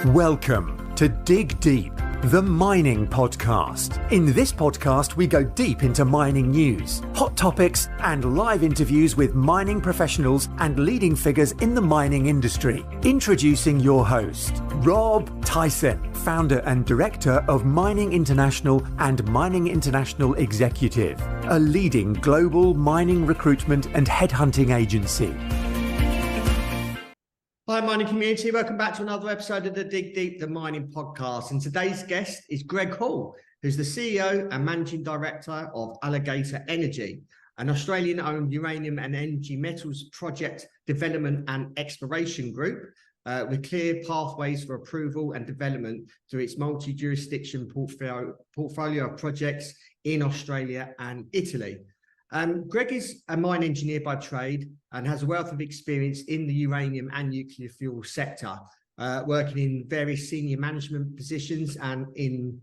Welcome to Dig Deep, the mining podcast. In this podcast, we go deep into mining news, hot topics, and live interviews with mining professionals and leading figures in the mining industry. Introducing your host, Rob Tyson, founder and director of Mining International and Mining International Executive, a leading global mining recruitment and headhunting agency. Hi, mining community. Welcome back to another episode of the Dig Deep, the mining podcast. And today's guest is Greg Hall, who's the CEO and managing director of Alligator Energy, an Australian-owned uranium and energy metals project development and exploration group with clear pathways for approval and development through its multi-jurisdiction portfolio of projects in Australia and Italy. Greg is a mine engineer by trade and has a wealth of experience in the uranium and nuclear fuel sector, working in various senior management positions and in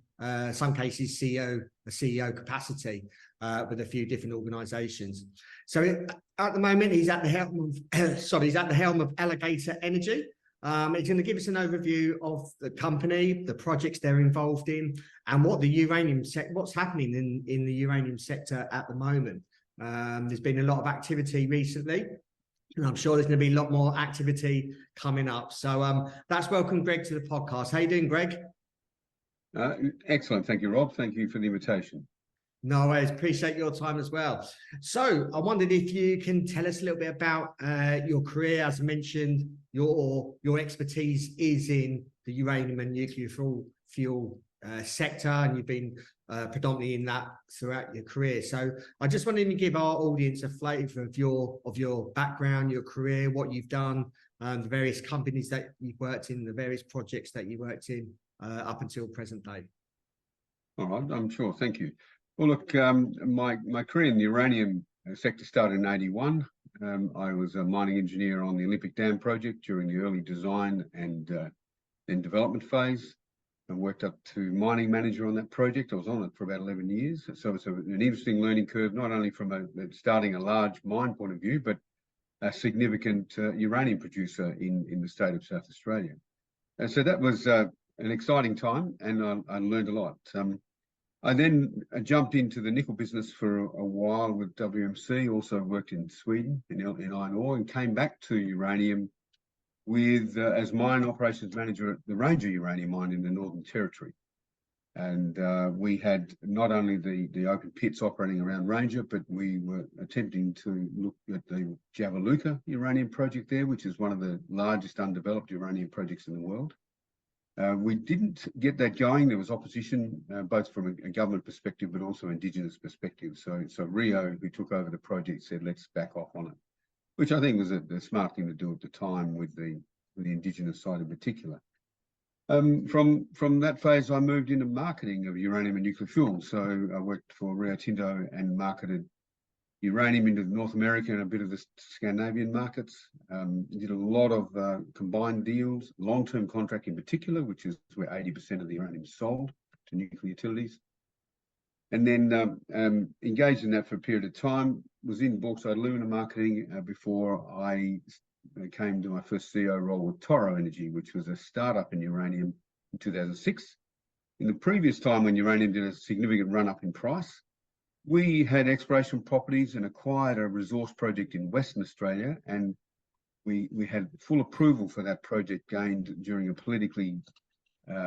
some cases CEO capacity with a few different organisations. So at the moment, he's at the helm of Alligator Energy. He's going to give us an overview of the company, the projects they're involved in, and what the what's happening in the uranium sector at the moment. There's been a lot of activity recently, and I'm sure there's going to be a lot more activity coming up. So that's welcome Greg to the podcast. How you doing, Greg? Excellent. Thank you, Rob. Thank you for the invitation. No worries. Appreciate your time as well. So I wondered if you can tell us a little bit about your career. As I mentioned, your expertise is in the uranium and nuclear fuel sector, and you've been predominantly in that throughout your career. So I just wanted to give our audience a flavour of your background, your career, what you've done, the various companies that you've worked in, the various projects that you worked in up until present day. All right, I'm sure. Thank you. Well, look, my career in the uranium sector started in '81. I was a mining engineer on the Olympic Dam project during the early design and then development phase. I worked up to mining manager on that project. I was on it for about 11 years. So it's an interesting learning curve, not only from starting a large mine point of view, but a significant uranium producer in the state of South Australia. And so that was an exciting time, and I learned a lot. I then jumped into the nickel business for a while with WMC, also worked in Sweden in iron ore, and came back to uranium with as mine operations manager at the Ranger uranium mine in the Northern Territory. And we had not only the open pits operating around Ranger, but we were attempting to look at the Jabiluka uranium project there, which is one of the largest undeveloped uranium projects in the world. We didn't get that going. There was opposition, both from a government perspective, but also Indigenous perspective. So Rio, who took over the project, said, let's back off on it, which I think was a smart thing to do at the time with the Indigenous side in particular. From that phase, I moved into marketing of uranium and nuclear fuel. So I worked for Rio Tinto and marketed uranium into North America and a bit of the Scandinavian markets. Did a lot of combined deals, long-term contract in particular, which is where 80% of the uranium is sold to nuclear utilities. And then engaged in that for a period of time, was in bauxite alumina marketing before I came to my first CEO role with Toro Energy, which was a startup in uranium in 2006. In the previous time, when uranium did a significant run-up in price, we had exploration properties and acquired a resource project in Western Australia, and we had full approval for that project gained during a politically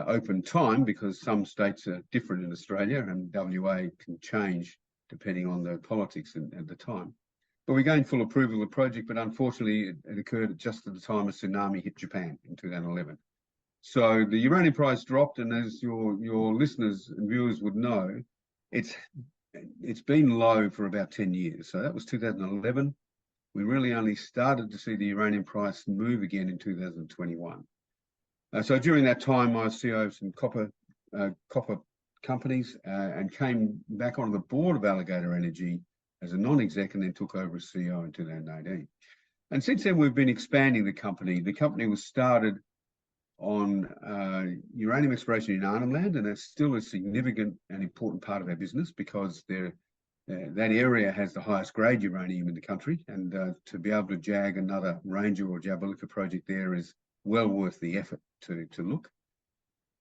open time, because some states are different in Australia and WA can change depending on the politics at the time. But we gained full approval of the project, but unfortunately it occurred just at the time a tsunami hit Japan in 2011. So the uranium price dropped, and as your listeners and viewers would know, it's been low for about 10 years. So that was 2011. We really only started to see the uranium price move again in 2021. So during that time, I was CEO of some copper companies and came back onto the board of Alligator Energy as a non-exec, and then took over as CEO in 2018. And since then, we've been expanding the company. The company was started on uranium exploration in Arnhem Land, and that's still a significant and important part of our business, because that area has the highest grade uranium in the country, and to be able to jag another Ranger or Jabiluka project there is well worth the effort to look.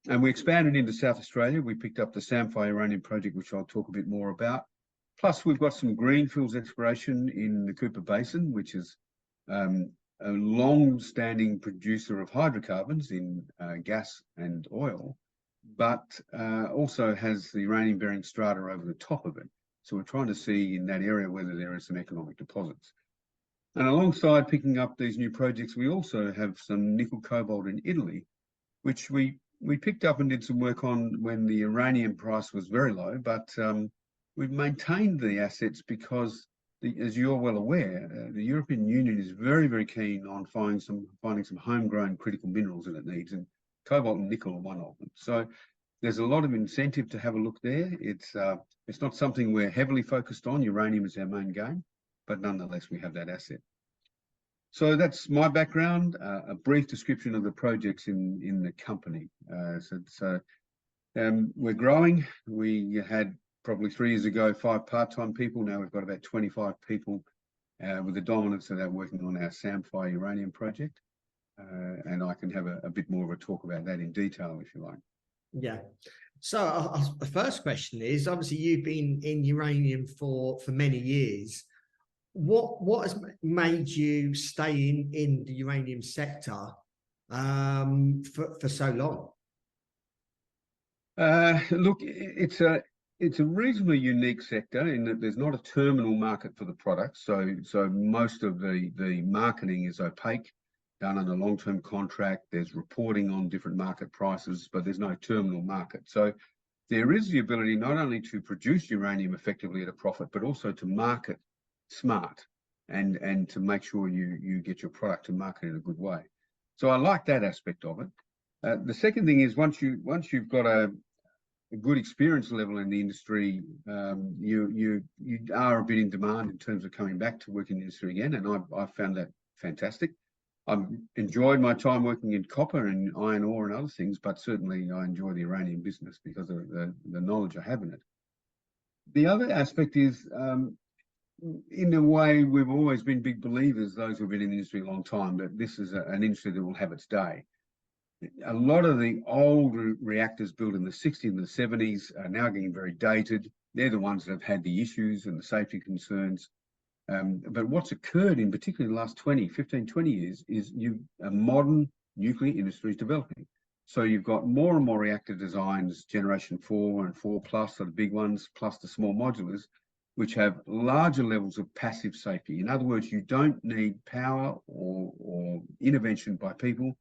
And we expanded into South Australia. We picked up the Samphire Uranium Project, which I'll talk a bit more about. Plus, we've got some greenfields exploration in the Cooper Basin, which is a long-standing producer of hydrocarbons in gas and oil, but also has the uranium-bearing strata over the top of it. So we're trying to see in that area whether there are some economic deposits. And alongside picking up these new projects, we also have some nickel cobalt in Italy, which we picked up and did some work on when the uranium price was very low, but we've maintained the assets because, as you're well aware, the European Union is very, very keen on finding some homegrown critical minerals that it needs, and cobalt and nickel are one of them. So there's a lot of incentive to have a look there. It's not something we're heavily focused on. Uranium is our main game, but nonetheless, we have that asset. So that's my background, a brief description of the projects in the company. We're growing. We had probably 3 years ago 5 part-time people. Now we've got about 25 people with the dominance of that working on our Samphire Uranium Project. And I can have a bit more of a talk about that in detail if you like. Yeah. So the first question is, obviously you've been in uranium for many years. What has made you stay in the uranium sector for so long? Look, it's a reasonably unique sector in that there's not a terminal market for the product. So most of the marketing is opaque, done on a long-term contract. There's reporting on different market prices, but there's no terminal market. So there is the ability not only to produce uranium effectively at a profit, but also to market smart and to make sure you get your product to market in a good way. So I like that aspect of it. The second thing is once you've got a good experience level in the industry, you are a bit in demand in terms of coming back to work in the industry again, and I've found that fantastic. I've enjoyed my time working in copper and iron ore and other things, but certainly I enjoy the uranium business because of the knowledge I have in it. The other aspect is, in a way, we've always been big believers, those who've been in the industry a long time, that this is an industry that will have its day. A lot of the old reactors built in the 60s and the 70s are now getting very dated. They're the ones that have had the issues and the safety concerns. But what's occurred in particularly the last 15, 20 years is a modern nuclear industry is developing. So you've got more and more reactor designs, generation 4 and 4 plus are the big ones, plus the small modulars, which have larger levels of passive safety. In other words, you don't need power or intervention by people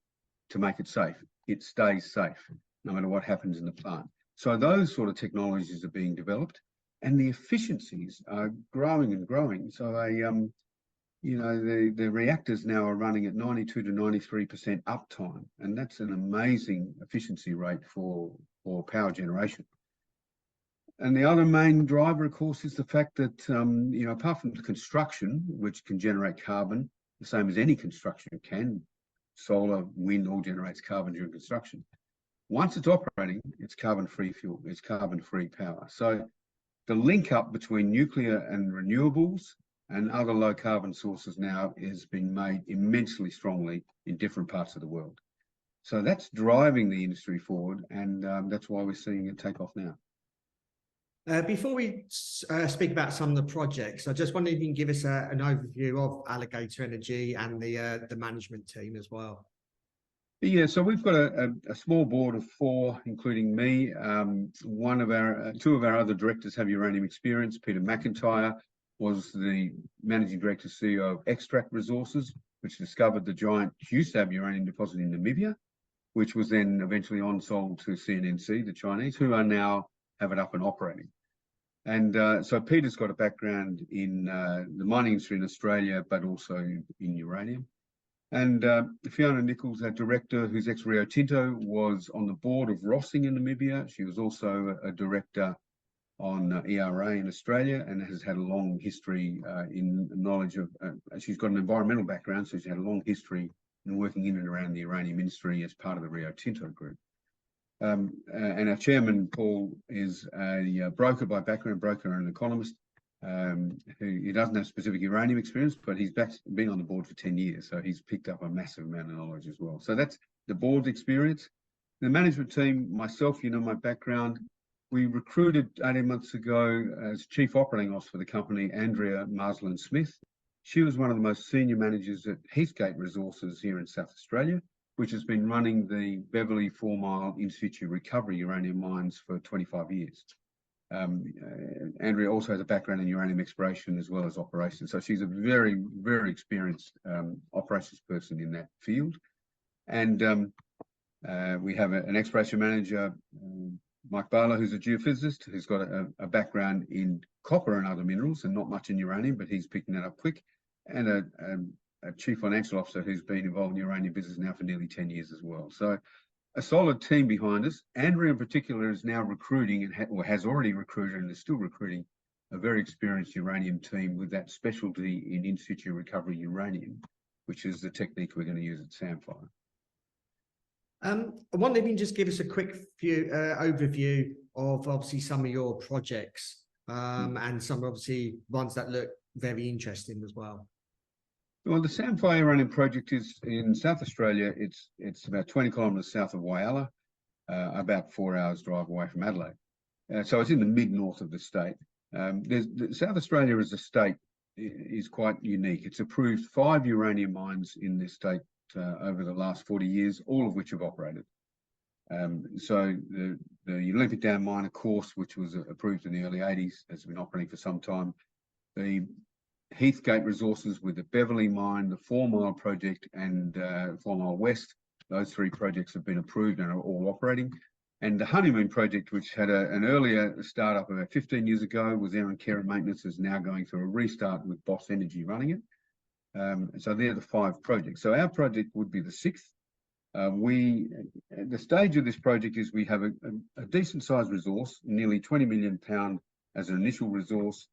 to make it safe. It stays safe no matter what happens in the plant. So those sort of technologies are being developed, and the efficiencies are growing and growing. So the reactors now are running at 92 to 93% uptime, and that's an amazing efficiency rate for power generation. And the other main driver, of course, is the fact that apart from the construction, which can generate carbon, the same as any construction can, solar, wind, all generates carbon during construction. Once it's operating, it's carbon-free fuel, it's carbon-free power. So the link up between nuclear and renewables and other low carbon sources now is being made immensely strongly in different parts of the world. So that's driving the industry forward, and that's why we're seeing it take off now. Before we speak about some of the projects, I just wondered if you can give us an overview of Alligator Energy and the management team as well. Yeah, so we've got a small board of 4, including me. Two of our other directors have uranium experience. Peter McIntyre was the managing director CEO of Extract Resources, which discovered the giant QSAB uranium deposit in Namibia, which was then eventually on-sold to CNNC, the Chinese, who are now have it up and operating. And so Peter's got a background in the mining industry in Australia, but also in uranium. And Fiona Nichols, our director, who's ex-Rio Tinto, was on the board of Rossing in Namibia. She was also a director on ERA in Australia and has had a long history in knowledge of, she's got an environmental background, so she's had a long history in working in and around the uranium industry as part of the Rio Tinto group. And our chairman, Paul, is a broker by background, broker and an economist. He doesn't have specific uranium experience, but he's been on the board for 10 years, so he's picked up a massive amount of knowledge as well. So that's the board's experience. The management team, myself, you know my background, we recruited 18 months ago as Chief Operating Officer for the company, Andrea Marsland-Smith. She was one of the most senior managers at Heathgate Resources here in South Australia, which has been running the Beverley 4 Mile in situ recovery uranium mines for 25 years. Andrea also has a background in uranium exploration as well as operations. So she's a very, very experienced operations person in that field. And we have an exploration manager, Mike Barlow, who's a geophysicist, who's got a background in copper and other minerals and not much in uranium, but he's picking that up quick. And a chief financial officer who's been involved in the uranium business now for nearly 10 years as well. So a solid team behind us. Andrea in particular is now recruiting and has already recruited and is still recruiting a very experienced uranium team with that specialty in situ recovery uranium, which is the technique we're going to use at Samphire. I wonder if you can just give us a quick overview of obviously some of your projects and some obviously ones that look very interesting as well. Well, the Samphire Uranium Project is in South Australia. It's about 20 kilometres south of Whyalla, about 4 hours drive away from Adelaide. So it's in the mid-north of the state. South Australia as a state is quite unique. It's approved 5 uranium mines in this state over the last 40 years, all of which have operated. So the Olympic Dam mine, of course, which was approved in the early 80s, has been operating for some time. The Heathgate Resources with the Beverley mine, the 4 Mile project and 4 Mile West, those 3 projects have been approved and are all operating. And the Honeymoon project, which had an earlier startup about 15 years ago, was there in care and maintenance, is now going through a restart with Boss Energy running it. So they're the 5 projects. So our project would be the 6th. The stage of this project is we have a decent sized resource, nearly 20 million pound as an initial resource,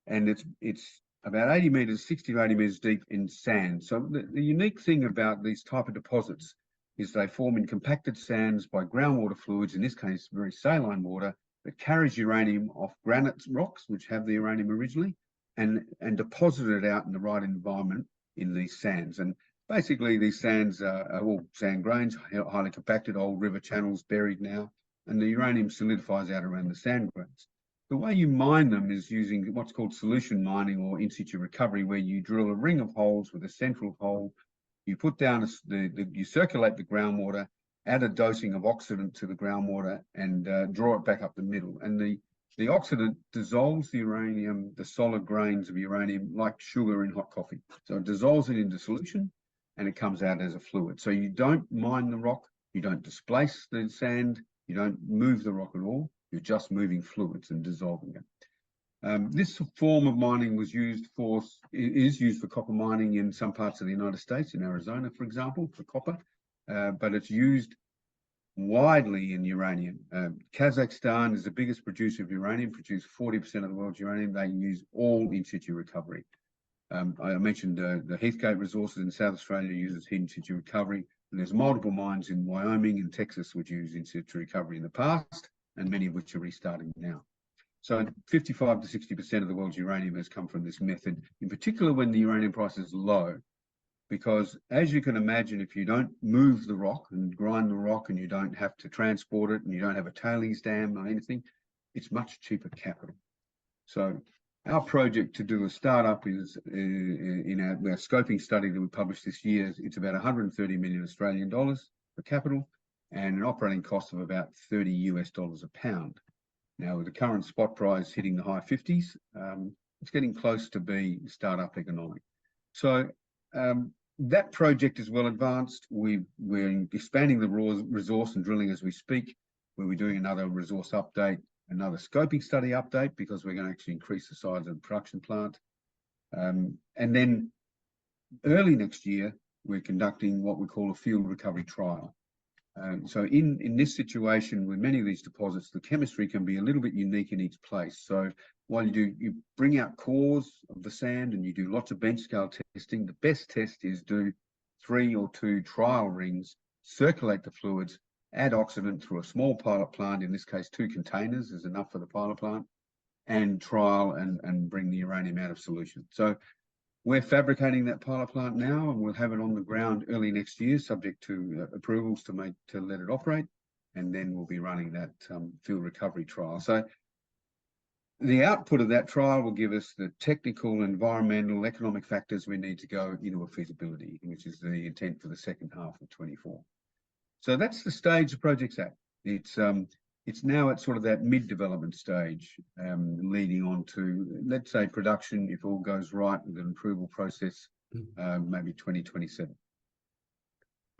and it's about 80 metres, 60 to 80 metres deep in sand. So the unique thing about these type of deposits is they form in compacted sands by groundwater fluids, in this case very saline water, that carries uranium off granite rocks, which have the uranium originally, and deposited out in the right environment in these sands. And basically these sands are all sand grains, highly compacted, old river channels buried now, and the uranium solidifies out around the sand grains. The way you mine them is using what's called solution mining or in situ recovery, where you drill a ring of holes with a central hole, you put down, you circulate the groundwater, add a dosing of oxidant to the groundwater and draw it back up the middle. And the oxidant dissolves the uranium, the solid grains of uranium, like sugar in hot coffee. So it dissolves it into solution and it comes out as a fluid. So you don't mine the rock, you don't displace the sand, you don't move the rock at all, you're just moving fluids and dissolving it. This form of mining is used for copper mining in some parts of the United States, in Arizona, for example, for copper, but it's used widely in uranium. Kazakhstan is the biggest producer of uranium, produce 40% of the world's uranium. They use all in situ recovery. I mentioned the Heathgate Resources in South Australia uses in situ recovery, and there's multiple mines in Wyoming and Texas which use in situ recovery in the past, and many of which are restarting now. So 55 to 60% of the world's uranium has come from this method, in particular when the uranium price is low. Because as you can imagine, if you don't move the rock and grind the rock and you don't have to transport it and you don't have a tailings dam or anything, it's much cheaper capital. So our project to do a startup is in our scoping study that we published this year. It's about 130 million Australian dollars for capital and an operating cost of about $30 US a pound. Now, with the current spot price hitting the high 50s, it's getting close to being startup economic. So that project is well advanced. We're expanding the resource and drilling as we speak. We'll be doing another resource update, another scoping study update, because we're going to actually increase the size of the production plant. And then early next year, we're conducting what we call a field recovery trial. So in this situation, with many of these deposits, the chemistry can be a little bit unique in each place. So while you bring out cores of the sand and you do lots of bench scale testing, the best test is do 3 or 2 trial rings, circulate the fluids, add oxidant through a small pilot plant, in this case 2 containers is enough for the pilot plant, and trial and bring the uranium out of solution. So we're fabricating that pilot plant now, and we'll have it on the ground early next year, subject to approvals to let it operate. and then we'll be running that field recovery trial. So the output of that trial will give us the technical, environmental, economic factors we need to go into a feasibility, which is the intent for the second half of 24. So that's the stage the project's at. It's now at sort of that mid-development stage, leading on to, let's say, production, if all goes right with an approval process, maybe 2027.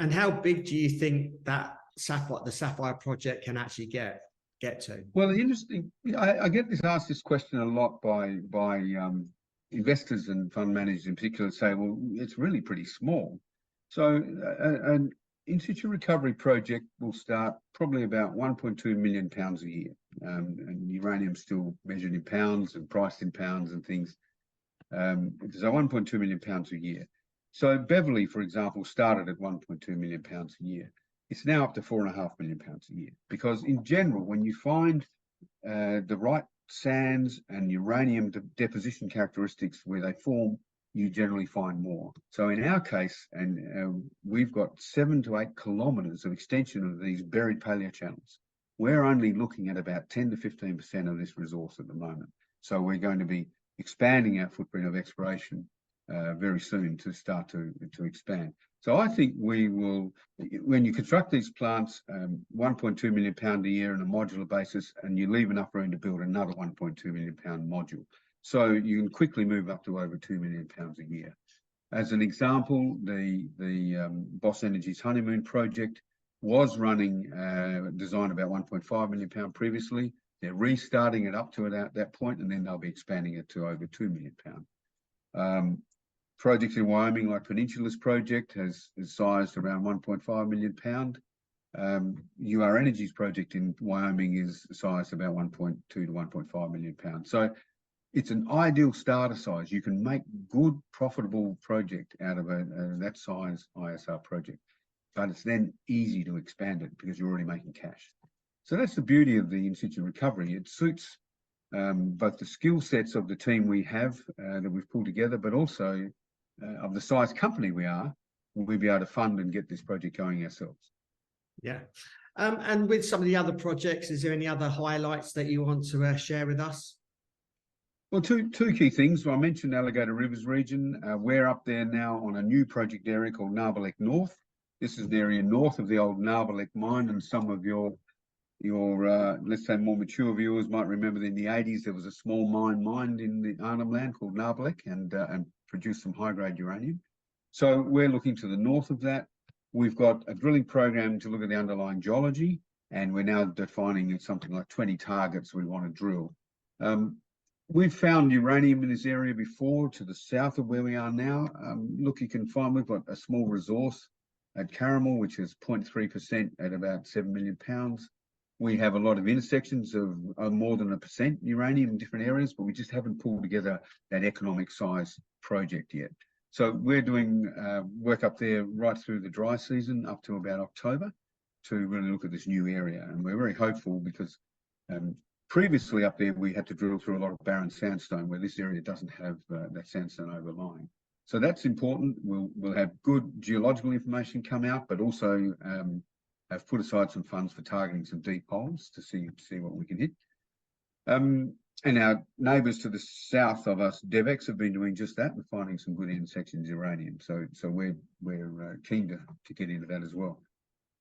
And how big do you think that the Samphire project can actually get to? Well, interesting. I get asked this question a lot by investors and fund managers in particular. Say, well, it's really pretty small. So an in situ recovery project will start probably about 1.2 million pounds a year, and uranium still measured in pounds and priced in pounds and things. So 1.2 million pounds a year. So Beverley, for example, started at 1.2 million pounds a year. It's now up to 4.5 million pounds a year, because in general, when you find the right sands and uranium deposition characteristics where they form, you generally find more. So in our case, and we've got 7 to 8 kilometres of extension of these buried paleochannels. We're only looking at about 10 to 15% of this resource at the moment. So we're going to be expanding our footprint of exploration very soon to start to expand. So I think we will, when you construct these plants, 1.2 million pound a year on a modular basis, and you leave enough room to build another 1.2 million pound module. So you can quickly move up to over 2 million pounds a year. As an example, the Boss Energy's Honeymoon project was running design about 1.5 million pound previously. They're restarting it up to that point, and then they'll be expanding it to over 2 million pound. Projects in Wyoming, like Peninsula's project, is sized around 1.5 million pound. UR Energy's project in Wyoming is sized about 1.2 to 1.5 million pounds. So it's an ideal starter size. You can make good, profitable project out of that size ISR project, but it's then easy to expand it because you're already making cash. So that's the beauty of the in situ recovery. It suits both the skill sets of the team we have that we've pulled together, but also of the size company we are, we'll be able to fund and get this project going ourselves. Yeah. And with some of the other projects, is there any other highlights that you want to share with us? Well, two key things. Well, I mentioned Alligator Rivers region. We're up there now on a new project area called Narbalek North. This is an area north of the old Narbalek mine, and some of your let's say more mature viewers might remember that in the 80s there was a small mine mined in the Arnhem land called Narbalek and produced some high-grade uranium. So we're looking to the north of that. We've got a drilling program to look at the underlying geology, and we're now defining something like 20 targets we want to drill. We've found uranium in this area before to the south of where we are now. Look, you can find we've got a small resource at Caramel, which is 0.3% at about 7 million pounds. We have a lot of intersections of more than 1% uranium in different areas, but we just haven't pulled together that economic size project yet. So we're doing work up there right through the dry season up to about October to really look at this new area. And we're very hopeful because previously up there, we had to drill through a lot of barren sandstone where this area doesn't have that sandstone overlying. So that's important. We'll have good geological information come out, but also have put aside some funds for targeting some deep holes to see what we can hit. And our neighbours to the south of us, DevEx, have been doing just that and finding some good intersections uranium. So we're keen to get into that as well.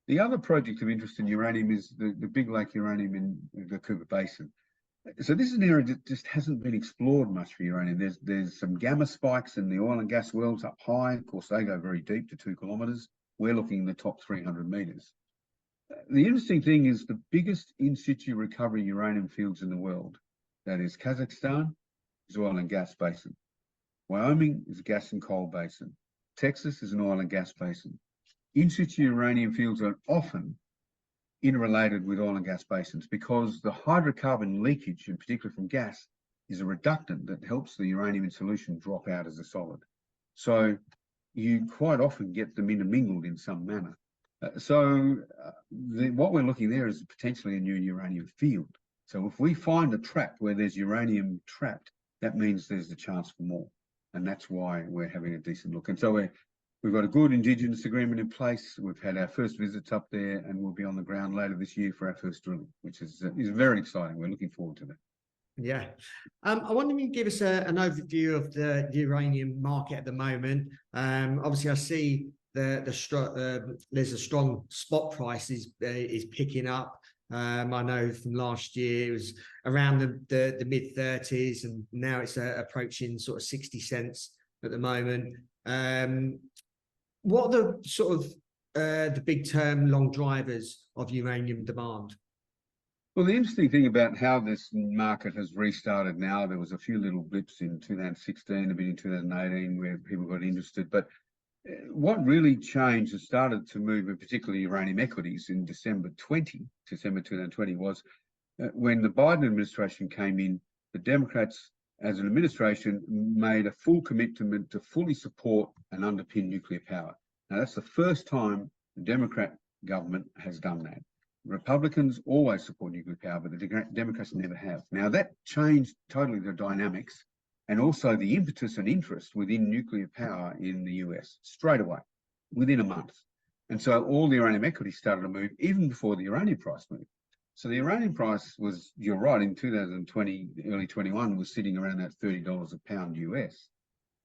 The other project of interest in uranium is the Big Lake uranium in the Cooper Basin. So this is an area that just hasn't been explored much for uranium. There's some gamma spikes in the oil and gas wells up high. Of course, they go very deep to 2 kilometres. We're looking in the top 300 metres. The interesting thing is the biggest in situ recovery uranium fields in the world, that is Kazakhstan, is oil and gas basin. Wyoming is a gas and coal basin. Texas is an oil and gas basin. In situ uranium fields are often interrelated with oil and gas basins because the hydrocarbon leakage, in particular from gas, is a reductant that helps the uranium in solution drop out as a solid. So you quite often get them intermingled in some manner. What we're looking there is potentially a new uranium field. So if we find a trap where there's uranium trapped, that means there's a chance for more. And that's why we're having a decent look. And so We've got a good Indigenous agreement in place. We've had our first visits up there, and we'll be on the ground later this year for our first drilling, which is very exciting. We're looking forward to that. Yeah. I wonder if you can give us an overview of the uranium market at the moment. Obviously, I see there's a strong spot price is picking up. I know from last year it was around the mid 30s, and now it's approaching sort of 60 cents at the moment. What are the sort of the big term long drivers of uranium demand? Well, the interesting thing about how this market has restarted now, there was a few little blips in 2016, a bit in 2018 where people got interested, but what really changed and started to move, in particular uranium equities in December 2020, was when the Biden administration came in, the Democrats as an administration made a full commitment to fully support and underpin nuclear power. Now, that's the first time the Democrat government has done that. Republicans always support nuclear power, but the Democrats never have. Now, that changed totally the dynamics and also the impetus and interest within nuclear power in the US straight away, within a month. And so all the uranium equities started to move even before the uranium price moved. So the uranium price was, you're right, in 2020, early 21, was sitting around that $30 a pound US.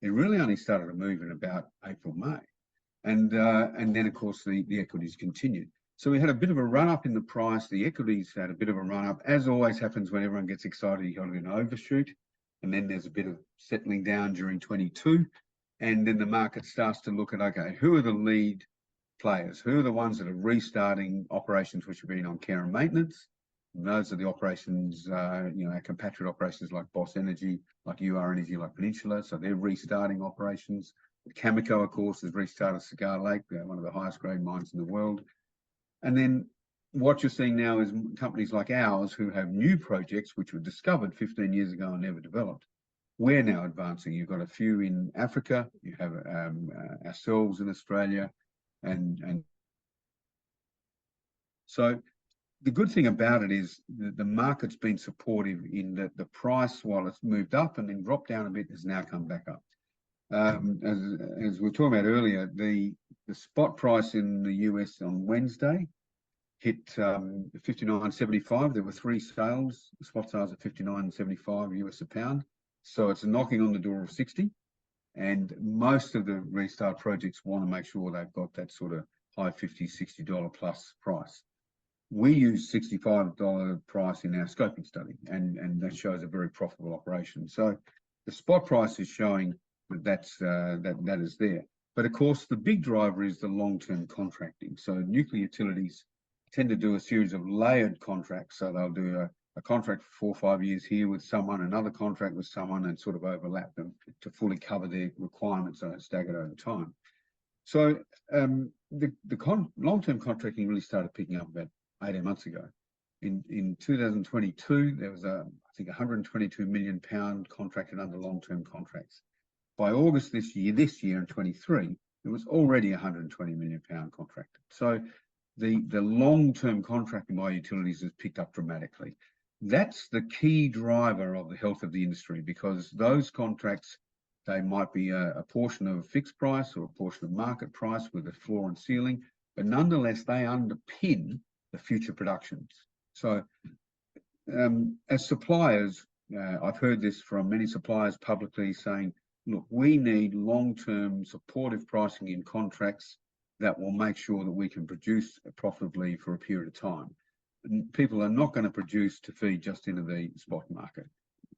It really only started to move in about April, May. And then, of course, the equities continued. So we had a bit of a run up in the price. The equities had a bit of a run up. As always happens when everyone gets excited, you got to get an overshoot. And then there's a bit of settling down during 22. And then the market starts to look at, okay, who are the lead players? Who are the ones that are restarting operations which have been on care and maintenance? And those are the operations, our compatriot operations like Boss Energy, like UR Energy, like Peninsula. So they're restarting operations. Cameco, of course, has restarted Cigar Lake, one of the highest grade mines in the world. And then what you're seeing now is companies like ours who have new projects which were discovered 15 years ago and never developed. We're now advancing. You've got a few in Africa, you have ourselves in Australia, and so the good thing about it is that the market's been supportive in that the price, while it's moved up and then dropped down a bit, has now come back up. As we were talking about earlier, the spot price in the US on Wednesday hit 59.75. There were 3 sales, the spot sales at 59.75 US a pound. So it's knocking on the door of 60. And most of the restart projects want to make sure they've got that sort of high $50, $60 plus price. We use $65 price in our scoping study, and that shows a very profitable operation. So the spot price is showing that is there. But of course, the big driver is the long-term contracting. So nuclear utilities tend to do a series of layered contracts. So they'll do a contract for 4 or 5 years here with someone, another contract with someone, and sort of overlap them to fully cover their requirements staggered over time. So the long-term contracting really started picking up about 18 months ago. In 2022, there was I think 122 million pound contracted under long-term contracts. By August this year in 23, it was already 120 million pound contracted. So the long-term contracting by utilities has picked up dramatically. That's the key driver of the health of the industry, because those contracts, they might be a portion of fixed price or a portion of market price with a floor and ceiling, but nonetheless, they underpin the future productions. So as suppliers, I've heard this from many suppliers publicly saying, look, we need long-term supportive pricing in contracts that will make sure that we can produce profitably for a period of time. And people are not going to produce to feed just into the spot market.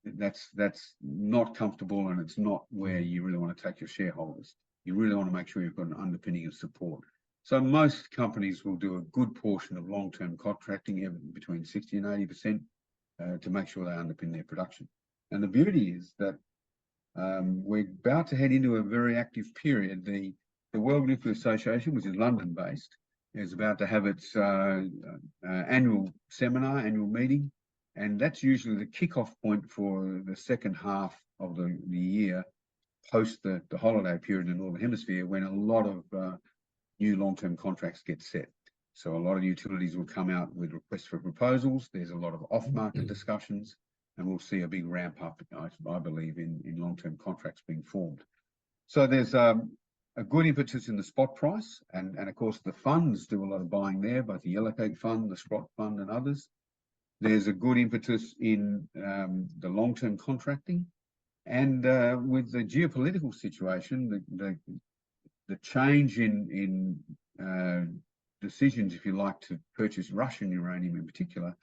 That's not comfortable, and it's not where you really want to take your shareholders. You really want to make sure you've got an underpinning of support. So most companies will do a good portion of long-term contracting, between 60 and 80%, to make sure they underpin their production. And the beauty is that we're about to head into a very active period. The World Nuclear Association, which is London-based, is about to have its annual meeting, and that's usually the kick-off point for the second half of the year, post the holiday period in the Northern Hemisphere, when a lot of new long-term contracts get set. So a lot of utilities will come out with requests for proposals. There's a lot of off-market discussions, and we'll see a big ramp up, I believe, in long-term contracts being formed. So there's a good impetus in the spot price, and of course the funds do a lot of buying there, both the Yellowcake Fund, the Sprott Fund, and others. There's a good impetus in the long-term contracting, and with the geopolitical situation, the change in decisions, if you like, to purchase Russian uranium in particular,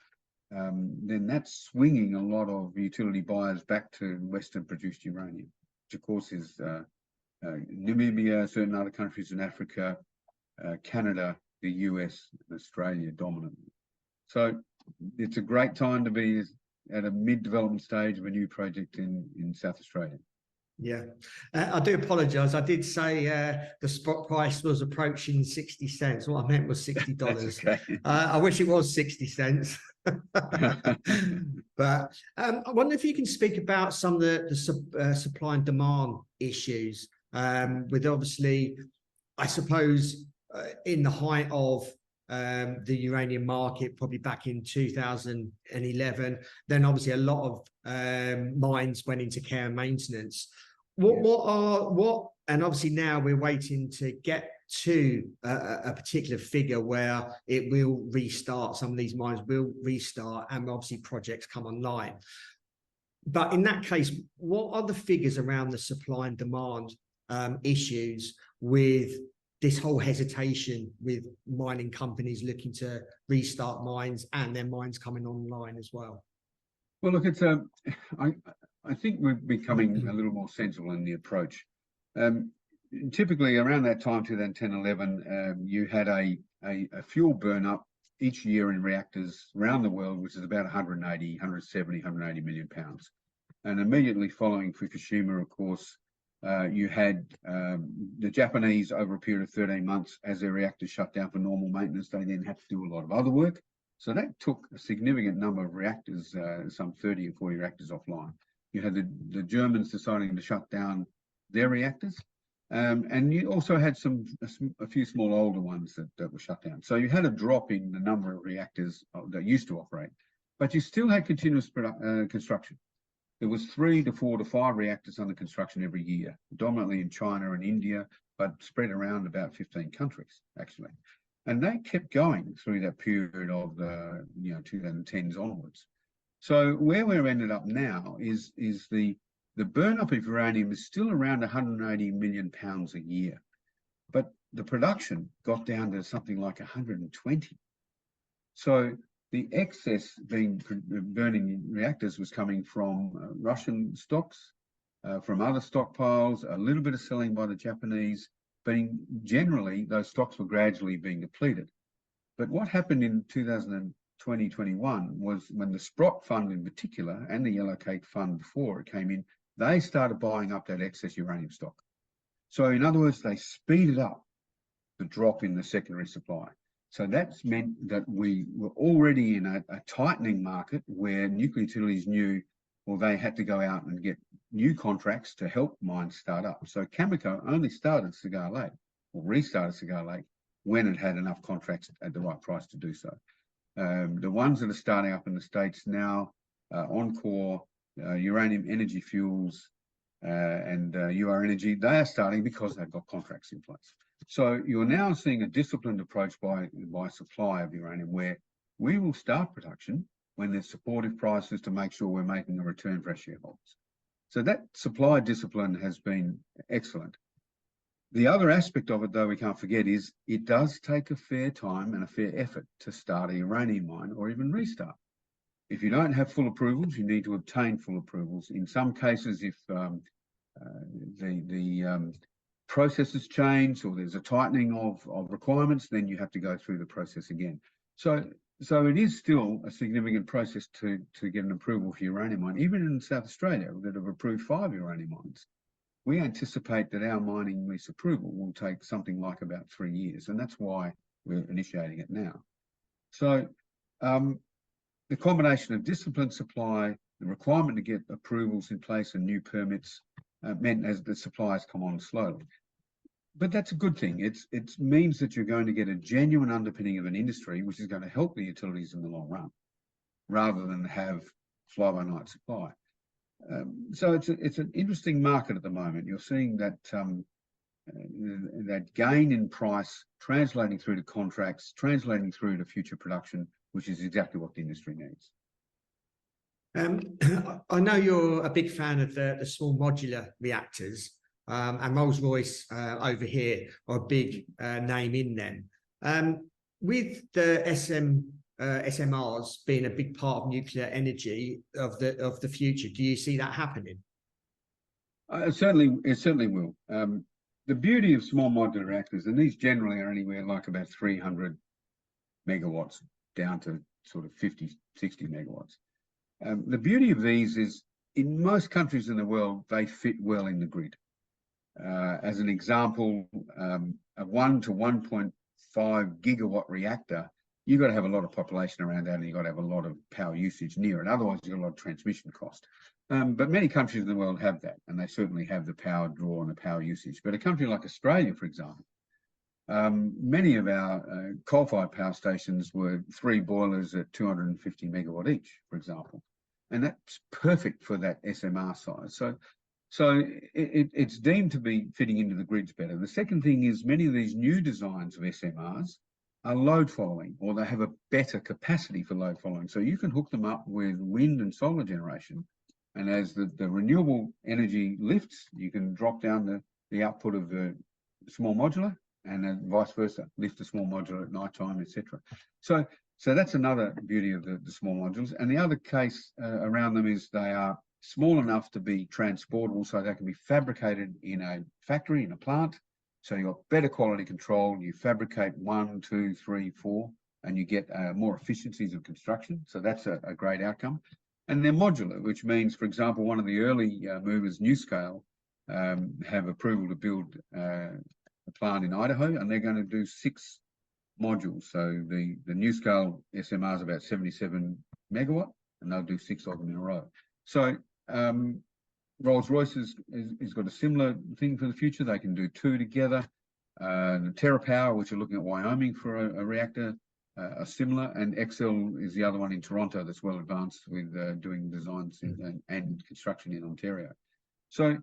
then that's swinging a lot of utility buyers back to Western-produced uranium, which of course is Namibia, certain other countries in Africa, Canada, the US, and Australia dominantly. So it's a great time to be at a mid-development stage of a new project in South Australia. Yeah, I do apologise. I did say the spot price was approaching 60 cents. What I meant was $60. Okay. I wish it was 60 cents. But I wonder if you can speak about some of the supply and demand issues with obviously, I suppose, in the height of the uranium market, probably back in 2011, then obviously a lot of mines went into care and maintenance. And obviously now we're waiting to get to a particular figure where it will restart. Some of these mines will restart, and obviously projects come online. But in that case, what are the figures around the supply and demand issues with this whole hesitation with mining companies looking to restart mines and their mines coming online as well? Well, look, it's I think we're becoming a little more sensible in the approach. Typically around that time, 2010-11, you had a fuel burn up each year in reactors around the world, which is about 180 million pounds. And immediately following Fukushima, of course, you had the Japanese, over a period of 13 months, as their reactors shut down for normal maintenance, they then had to do a lot of other work. So that took a significant number of reactors, some 30 or 40 reactors offline. You had the Germans deciding to shut down their reactors. And you also had a few small older ones that were shut down. So you had a drop in the number of reactors that used to operate, but you still had continuous construction. There was 3 to 4 to 5 reactors under construction every year, predominantly in China and India, but spread around about 15 countries, actually. And they kept going through that period of the 2010s onwards. So where we're ended up now is the burn up of uranium is still around 180 million pounds a year, but the production got down to something like 120. So the excess being burning reactors was coming from Russian stocks, from other stockpiles, a little bit of selling by the Japanese, but generally those stocks were gradually being depleted. But what happened in 2020-21 was when the Sprott Fund in particular, and the Yellowcake Fund before it came in, they started buying up that excess uranium stock. So in other words, they speeded up the drop in the secondary supply. So that's meant that we were already in a tightening market where nuclear utilities knew, well, they had to go out and get new contracts to help mines start up. So Cameco only started Cigar Lake, or restarted Cigar Lake, when it had enough contracts at the right price to do so. The ones that are starting up in the States now, Encore, Uranium Energy Fuels, and UR Energy, they are starting because they've got contracts in place. So you're now seeing a disciplined approach by supply of uranium, where we will start production when there's supportive prices to make sure we're making a return for our shareholders. So that supply discipline has been excellent. The other aspect of it, though, we can't forget, is it does take a fair time and a fair effort to start a uranium mine or even restart. If you don't have full approvals, you need to obtain full approvals. In some cases, if the processes change or there's a tightening of requirements, then you have to go through the process again. So it is still a significant process to get an approval for uranium mine. Even in South Australia, that have approved 5 uranium mines, we anticipate that our mining lease approval will take something like about 3 years, and that's why we're initiating it now. So the combination of disciplined supply, the requirement to get approvals in place and new permits meant as the supplies come on slowly. But that's a good thing. It means that you're going to get a genuine underpinning of an industry, which is going to help the utilities in the long run, rather than have fly-by-night supply. So it's an interesting market at the moment. You're seeing that that gain in price translating through to contracts, translating through to future production, which is exactly what the industry needs. I know you're a big fan of the small modular reactors, and Rolls-Royce over here are a big name in them. With the SMRs being a big part of nuclear energy of the future, do you see that happening? It certainly will. The beauty of small modular reactors, and these generally are anywhere like about 300 megawatts down to sort of 50, 60 megawatts. The beauty of these is in most countries in the world, they fit well in the grid. As an example, a 1 to 1.5 gigawatt reactor, you've got to have a lot of population around that, and you've got to have a lot of power usage near it. Otherwise, you've got a lot of transmission cost. But many countries in the world have that, and they certainly have the power draw and the power usage. But a country like Australia, for example, many of our coal-fired power stations were 3 boilers at 250 megawatt each, for example. And that's perfect for that SMR size. So it's deemed to be fitting into the grids better. The second thing is many of these new designs of SMRs are load following, or they have a better capacity for load following. So you can hook them up with wind and solar generation. And as the renewable energy lifts, you can drop down the output of the small modular, and then vice versa, lift the small modular at night time, etc. So that's another beauty of the small modules. And the other case around them is they are small enough to be transportable, so they can be fabricated in a factory, in a plant. So you've got better quality control. You fabricate 1, 2, 3, 4, and you get more efficiencies of construction. So that's a great outcome. And they're modular, which means, for example, one of the early movers, NuScale, have approval to build a plant in Idaho, and they're going to do 6 modules. So the NuScale SMR is about 77 megawatt, and they'll do 6 of them in a row. So Rolls-Royce has got a similar thing for the future. They can do 2 together. The TerraPower, which are looking at Wyoming for a reactor, are similar, and Excel is the other one in Toronto that's well advanced with doing designs and construction in Ontario. So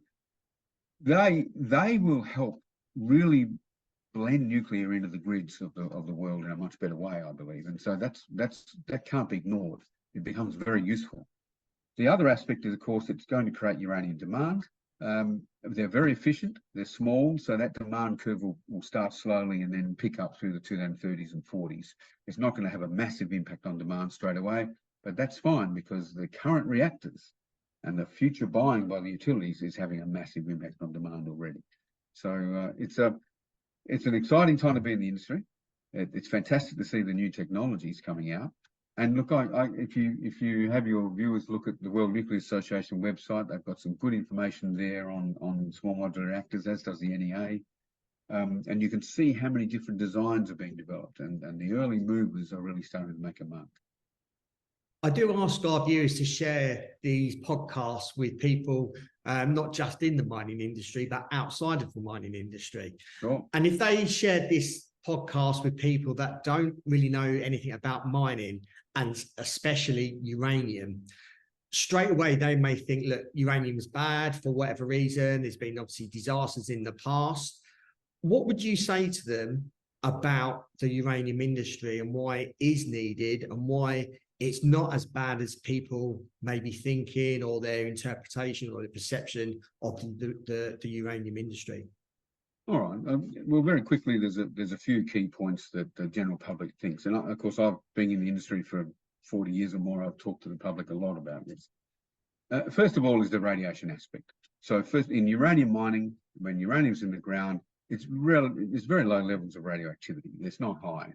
they will help really blend nuclear into the grids of the world in a much better way, I believe. And so that can't be ignored. It becomes very useful. The other aspect is, of course, it's going to create uranium demand. They're very efficient, they're small, so that demand curve will start slowly and then pick up through the 2030s and 40s. It's not going to have a massive impact on demand straight away, but that's fine because the current reactors and the future buying by the utilities is having a massive impact on demand already. So it's an exciting time to be in the industry. It's fantastic to see the new technologies coming out. And look, if you have your viewers look at the World Nuclear Association website, they've got some good information there on small modular reactors, as does the NEA. And you can see how many different designs are being developed, and the early movers are really starting to make a mark. I do ask our viewers to share these podcasts with people, not just in the mining industry, but outside of the mining industry. Sure. And if they shared this podcast with people that don't really know anything about mining, and especially uranium, straight away they may think, look, uranium is bad for whatever reason. There's been obviously disasters in the past. What would you say to them about the uranium industry and why it is needed and why it's not as bad as people may be thinking, or their interpretation or the perception of the uranium industry? All right. Well, very quickly, there's a few key points that the general public thinks, and of course, I've been in the industry for 40 years or more. I've talked to the public a lot about this. First of all, is the radiation aspect. So, first, in uranium mining, when uranium's in the ground, it's very low levels of radioactivity. It's not high.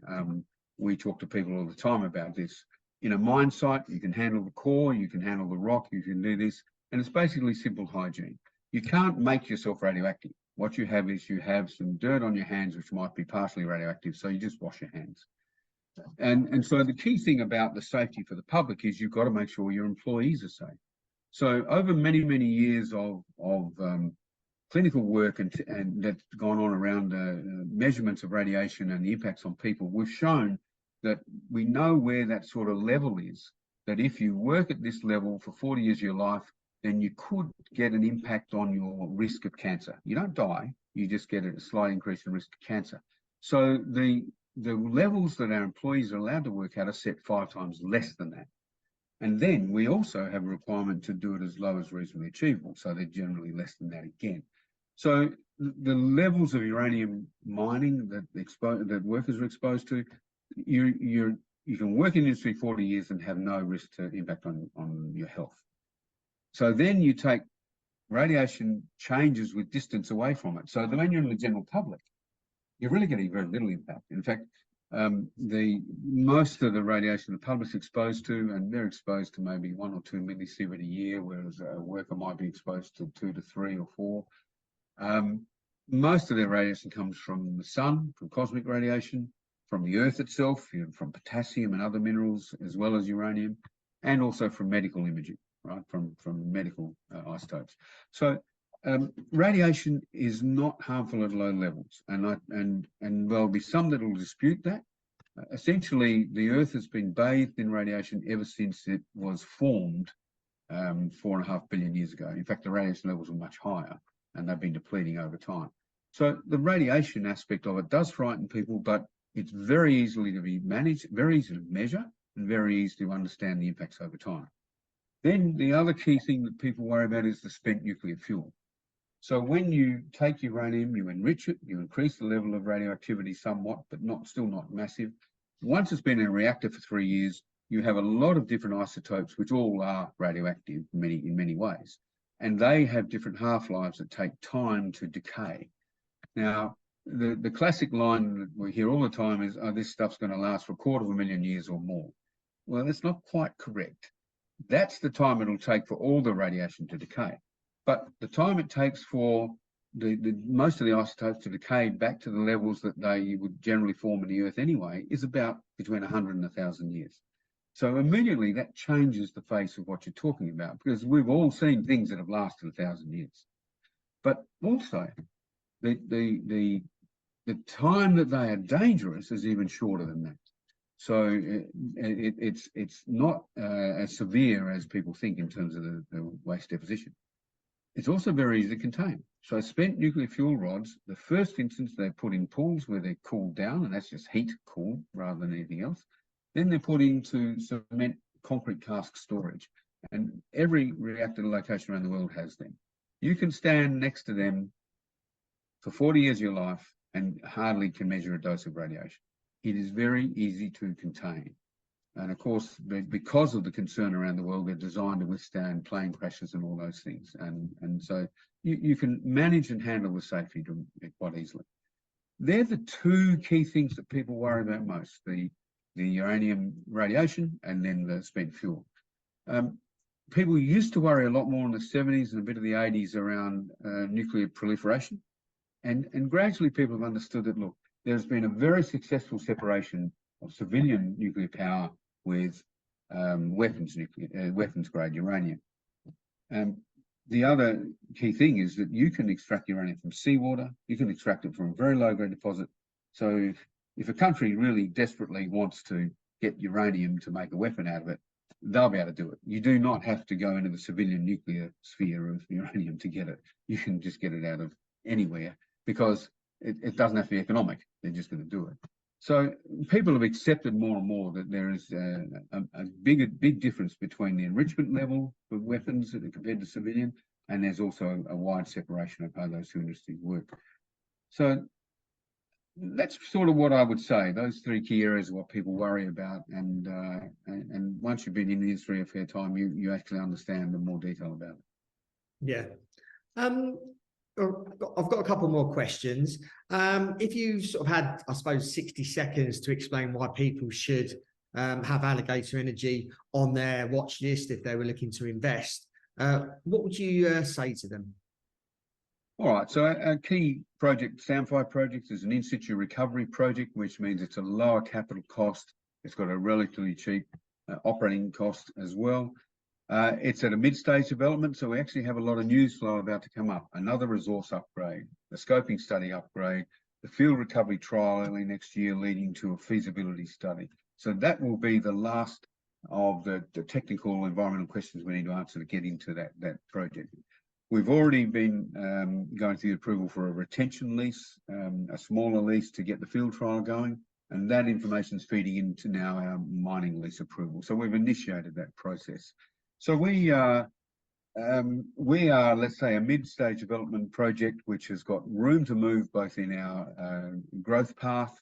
We talk to people all the time about this. In a mine site, you can handle the core, you can handle the rock, you can do this, and it's basically simple hygiene. You can't make yourself radioactive. What you have is you have some dirt on your hands, which might be partially radioactive, so you just wash your hands. And so the key thing about the safety for the public is you've got to make sure your employees are safe. So over many, many years of clinical work and that's gone on around measurements of radiation and the impacts on people, we've shown that we know where that sort of level is, that if you work at this level for 40 years of your life, then you could get an impact on your risk of cancer. You don't die, you just get a slight increase in risk of cancer. So the levels that our employees are allowed to work at are set 5 times less than that. And then we also have a requirement to do it as low as reasonably achievable. So they're generally less than that again. So the levels of uranium mining that workers are exposed to, you can work in industry 40 years and have no risk to impact on your health. So then you take radiation changes with distance away from it. So when you're in the general public, you're really getting very little impact. In fact, most of the radiation the public's exposed to, and they're exposed to maybe 1 or 2 millisievert a year, whereas a worker might be exposed to 2 to 3 or 4. Most of their radiation comes from the sun, from cosmic radiation, from the earth itself, from potassium and other minerals, as well as uranium, and also from medical imaging, right, from medical isotopes. So radiation is not harmful at low levels, and there'll be some that will dispute that. Essentially, the Earth has been bathed in radiation ever since it was formed 4.5 billion years ago. In fact, the radiation levels are much higher, and they've been depleting over time. So the radiation aspect of it does frighten people, but it's very easily to be managed, very easy to measure, and very easy to understand the impacts over time. Then the other key thing that people worry about is the spent nuclear fuel. So when you take uranium, you enrich it, you increase the level of radioactivity somewhat, but still not massive. Once it's been in a reactor for 3 years, you have a lot of different isotopes, which all are radioactive in many ways. And they have different half-lives that take time to decay. Now, the classic line that we hear all the time is, oh, this stuff's going to last for 250,000 years or more. Well, that's not quite correct. That's the time it'll take for all the radiation to decay. But the time it takes for most of the isotopes to decay back to the levels that they would generally form in the Earth anyway is about between 100 and 1,000 years. So immediately that changes the face of what you're talking about, because we've all seen things that have lasted 1,000 years. But also, the time that they are dangerous is even shorter than that. So it's not as severe as people think in terms of the waste deposition. It's also very easy to contain. So spent nuclear fuel rods, the first instance, they're put in pools where they're cooled down, and that's just heat cooled rather than anything else. Then they're put into cement concrete cask storage, and every reactor location around the world has them. You can stand next to them for 40 years of your life and hardly can measure a dose of radiation. It is very easy to contain. And of course, because of the concern around the world, they're designed to withstand plane crashes and all those things. And so you can manage and handle the safety quite easily. They're the 2 key things that people worry about most, the uranium radiation and then the spent fuel. People used to worry a lot more in the 70s and a bit of the 80s around nuclear proliferation. And gradually people have understood that, look, there's been a very successful separation of civilian nuclear power with weapons-grade uranium. The other key thing is that you can extract uranium from seawater, you can extract it from a very low-grade deposit. So if a country really desperately wants to get uranium to make a weapon out of it, they'll be able to do it. You do not have to go into the civilian nuclear sphere of uranium to get it. You can just get it out of anywhere, because it doesn't have to be economic. They're just going to do it. So people have accepted more and more that there is a big difference between the enrichment level of weapons compared to civilian, and there's also a wide separation of how those 2 industries work. So that's sort of what I would say. Those 3 key areas are what people worry about, and once you've been in the industry a fair time, you actually understand the more detail about it. Yeah. I've got a couple more questions. If you sort of had, I suppose, 60 seconds to explain why people should have Alligator Energy on their watch list if they were looking to invest, what would you say to them? All right, so our key project, Samphire Project, is an in-situ recovery project, which means it's a lower capital cost. It's got a relatively cheap operating cost as well. It's at a mid-stage development, so we actually have a lot of news flow about to come up. Another resource upgrade, the scoping study upgrade, the field recovery trial early next year leading to a feasibility study. So that will be the last of the technical environmental questions we need to answer to get into that project. We've already been going through the approval for a retention lease, a smaller lease to get the field trial going, and that information is feeding into now our mining lease approval. So we've initiated that process. So we are, let's say, a mid-stage development project which has got room to move both in our growth path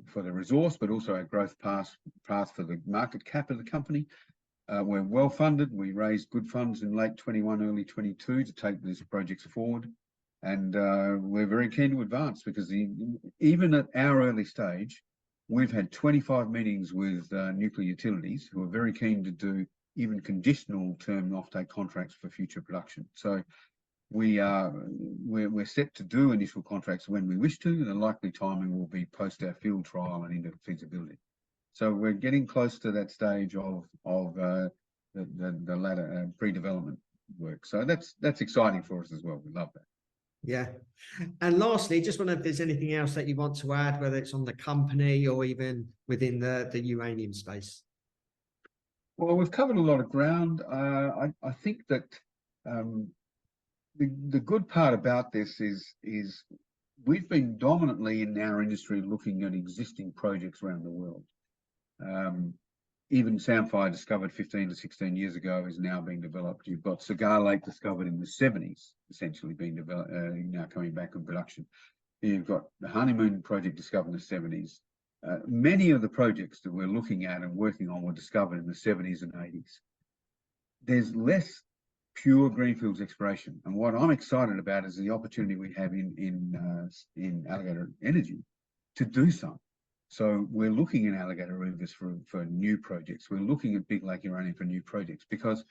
for the resource, but also our growth path for the market cap of the company. We're well funded. We raised good funds in late 21, early 22 to take these projects forward. And we're very keen to advance because even at our early stage, we've had 25 meetings with nuclear utilities who are very keen to do even conditional term offtake contracts for future production. So we're set to do initial contracts when we wish to, and the likely timing will be post our field trial and into feasibility. So we're getting close to that stage of the latter pre-development work. So that's exciting for us as well. We love that. Yeah. And lastly, just wonder if there's anything else that you want to add, whether it's on the company or even within the uranium space. Well, we've covered a lot of ground. I think that the good part about this is we've been dominantly in our industry looking at existing projects around the world. Even Samphire, discovered 15 to 16 years ago, is now being developed. You've got Cigar Lake, discovered in the 70s, essentially being developed, now coming back in production. You've got the Honeymoon project discovered in the 70s. Many of the projects that we're looking at and working on were discovered in the 70s and 80s. There's less pure greenfields exploration, and what I'm excited about is the opportunity we have in Alligator Energy to do some. So we're looking at Alligator Rivers for new projects. We're looking at Big Lake Uranium for new projects, because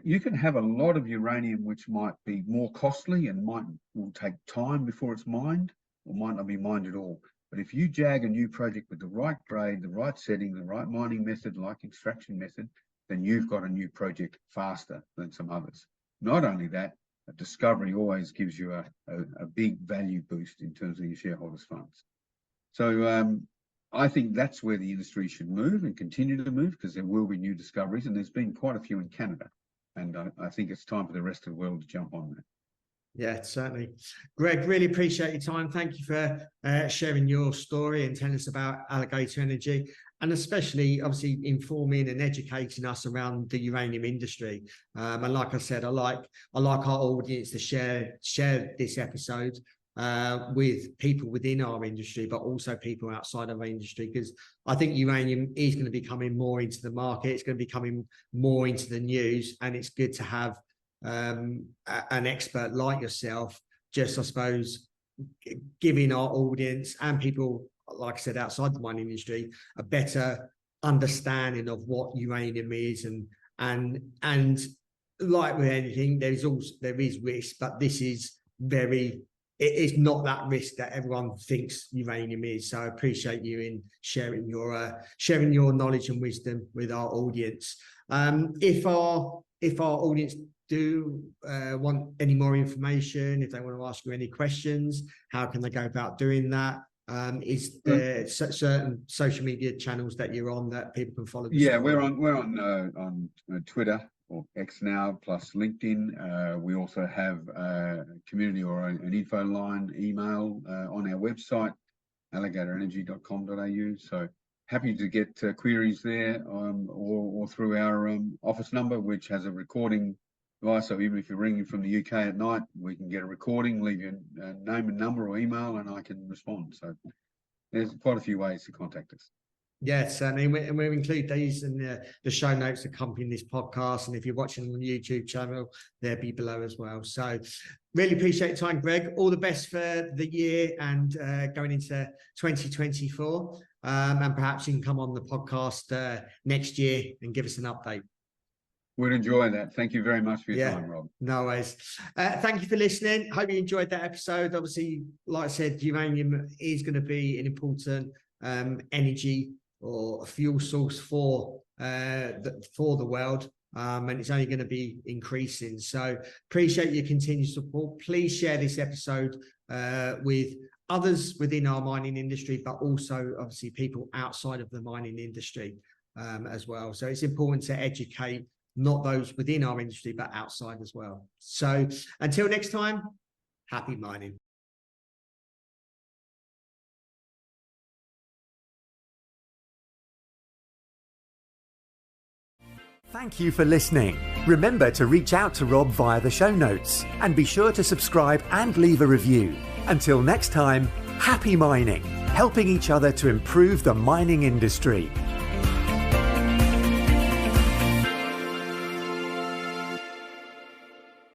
you can have a lot of uranium which might be more costly and will take time before it's mined, or might not be mined at all. But if you jag a new project with the right grade, the right setting, the right mining method, like extraction method, then you've got a new project faster than some others. Not only that, a discovery always gives you a big value boost in terms of your shareholders' funds. So I think that's where the industry should move and continue to move, because there will be new discoveries, and there's been quite a few in Canada. And I think it's time for the rest of the world to jump on that. Yeah, certainly. Greg, really appreciate your time. Thank you for sharing your story and telling us about Alligator Energy, and especially obviously informing and educating us around the uranium industry. And like I said, I like our audience to share this episode with people within our industry, but also people outside of our industry, because I think uranium is going to be coming more into the market. It's going to be coming more into the news, and it's good to have an expert like yourself, just I suppose giving our audience and people, like I said, outside the mining industry, a better understanding of what uranium is, and like with anything, there is risk, but this is it's not that risk that everyone thinks uranium is. So I appreciate you in sharing your knowledge and wisdom with our audience. If our audience do want any more information, if they want to ask you any questions, how can they go about doing that? Is there certain social media channels that you're on that people can follow? Yeah, we're on Twitter, or X now, plus LinkedIn. We also have a community or an info line email on our website, alligatorenergy.com.au. So happy to get queries there, or through our office number, which has a recording device. So even if you're ringing from the UK at night, we can get a recording, leave your name and number or email, and I can respond. So there's quite a few ways to contact us. Yes, and we'll include these in the show notes accompanying this podcast. And if you're watching on the YouTube channel, they'll be below as well. So really appreciate your time, Greg. All the best for the year and going into 2024. And perhaps you can come on the podcast next year and give us an update. We'd enjoy that. Thank you very much for your time, Rob. No worries. Thank you for listening. Hope you enjoyed that episode. Obviously, like I said, uranium is going to be an important energy or a fuel source for the world, and it's only going to be increasing. So appreciate your continued support. Please share this episode with others within our mining industry, but also obviously people outside of the mining industry as well. So it's important to educate not those within our industry, but outside as well. So until next time, happy mining. Thank you for listening. Remember to reach out to Rob via the show notes and be sure to subscribe and leave a review. Until next time, happy mining, helping each other to improve the mining industry.